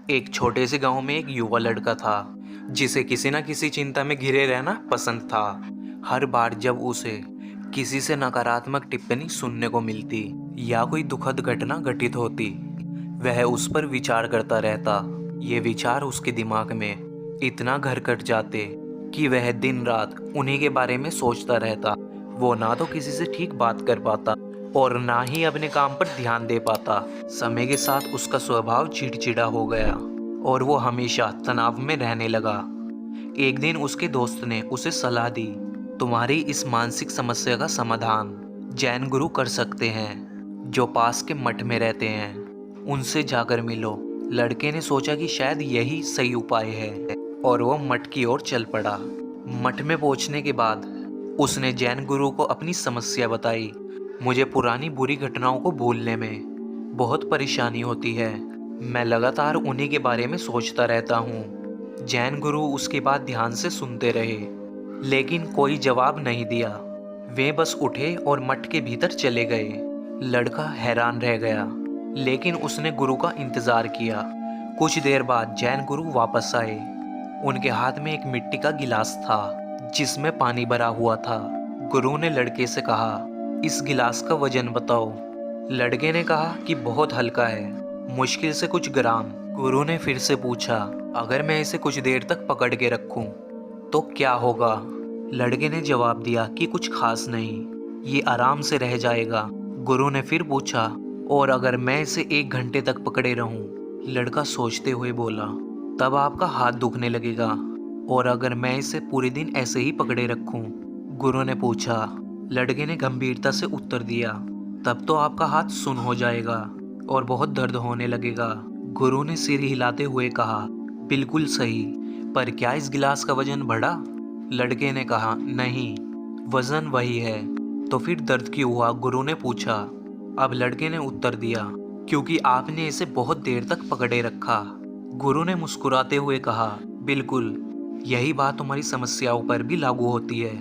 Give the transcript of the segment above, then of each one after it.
एक छोटे से गांव में एक युवा लड़का था जिसे किसी न किसी चिंता में घिरे रहना पसंद था। हर बार जब उसे किसी से नकारात्मक टिप्पणी सुनने को मिलती या कोई दुखद घटना घटित होती, वह उस पर विचार करता रहता। ये विचार उसके दिमाग में इतना घर कर जाते कि वह दिन रात उन्हीं के बारे में सोचता रहता। वो ना तो किसी से ठीक बात कर पाता और ना ही अपने काम पर ध्यान दे पाता। समय के साथ उसका स्वभाव चिड़चिड़ा हो गया और वो हमेशा तनाव में रहने लगा। एक दिन उसके दोस्त ने उसे सलाह दी, तुम्हारी इस मानसिक समस्या का समाधान जैन गुरु कर सकते हैं जो पास के मठ में रहते हैं, उनसे जाकर मिलो। लड़के ने सोचा कि शायद यही सही उपाय है और वो मठ की ओर चल पड़ा। मठ में पहुंचने के बाद उसने जैन गुरु को अपनी समस्या बताई। मुझे पुरानी बुरी घटनाओं को भूलने में बहुत परेशानी होती है। मैं लगातार उन्हीं के बारे में सोचता रहता हूँ। जैन गुरु उसकी बात ध्यान से सुनते रहे, लेकिन कोई जवाब नहीं दिया। वे बस उठे और मठ के भीतर चले गए। लड़का हैरान रह गया, लेकिन उसने गुरु का इंतजार किया। कुछ देर बाद जैन गुरु वापस आए। उनके हाथ में एक मिट्टी का गिलास था जिसमें पानी भरा हुआ था। गुरु ने लड़के से कहा, इस गिलास का वजन बताओ। लड़के ने कहा कि बहुत हल्का है, मुश्किल से कुछ ग्राम। गुरु ने फिर से पूछा, अगर मैं इसे कुछ देर तक पकड़ के रखूं तो क्या होगा? लड़के ने जवाब दिया कि कुछ खास नहीं, ये आराम से रह जाएगा। गुरु ने फिर पूछा, और अगर मैं इसे 1 घंटे तक पकड़े रहूं? लड़का सोचते हुए बोला, तब आपका हाथ दुखने लगेगा। और अगर मैं इसे पूरे दिन ऐसे ही पकड़े रखूं? गुरु ने पूछा। लड़के ने गंभीरता से उत्तर दिया, तब तो आपका हाथ सुन्न हो जाएगा और बहुत दर्द होने लगेगा। गुरु ने सिर हिलाते हुए कहा, बिल्कुल सही, पर क्या इस गिलास का वजन बढ़ा? लड़के ने कहा, नहीं, वजन वही है। तो फिर दर्द क्यों हुआ? गुरु ने पूछा। अब लड़के ने उत्तर दिया, क्योंकि आपने इसे बहुत देर तक पकड़े रखा। गुरु ने मुस्कुराते हुए कहा, बिल्कुल, यही बात तुम्हारी समस्याओं पर भी लागू होती है।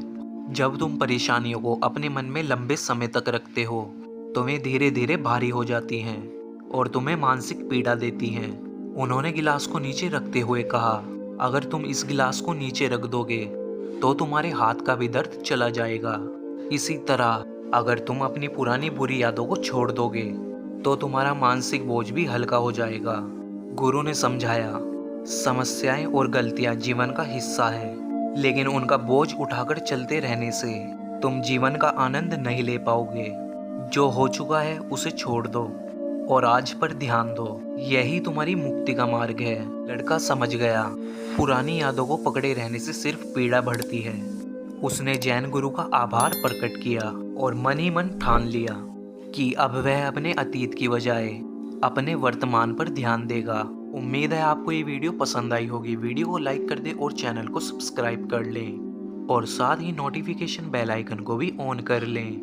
जब तुम परेशानियों को अपने मन में लंबे समय तक रखते हो, तुम्हें धीरे धीरे भारी हो जाती हैं और तुम्हें मानसिक पीड़ा देती हैं। उन्होंने गिलास को नीचे रखते हुए कहा, अगर तुम इस गिलास को नीचे रख दोगे तो तुम्हारे हाथ का भी दर्द चला जाएगा। इसी तरह अगर तुम अपनी पुरानी बुरी यादों को छोड़ दोगे तो तुम्हारा मानसिक बोझ भी हल्का हो जाएगा। गुरु ने समझाया, समस्याएं और गलतियां जीवन का हिस्सा है, लेकिन उनका बोझ उठाकर चलते रहने से तुम जीवन का आनंद नहीं ले पाओगे। जो हो चुका है उसे छोड़ दो और आज पर ध्यान दो, यही तुम्हारी मुक्ति का मार्ग है। लड़का समझ गया, पुरानी यादों को पकड़े रहने से सिर्फ पीड़ा बढ़ती है। उसने जैन गुरु का आभार प्रकट किया और मन ही मन ठान लिया कि अब वह अपने अतीत की बजाय अपने वर्तमान पर ध्यान देगा। उम्मीद है आपको ये वीडियो पसंद आई होगी। वीडियो को लाइक कर दें और चैनल को सब्सक्राइब कर लें और साथ ही नोटिफिकेशन बेल आइकन को भी ऑन कर लें।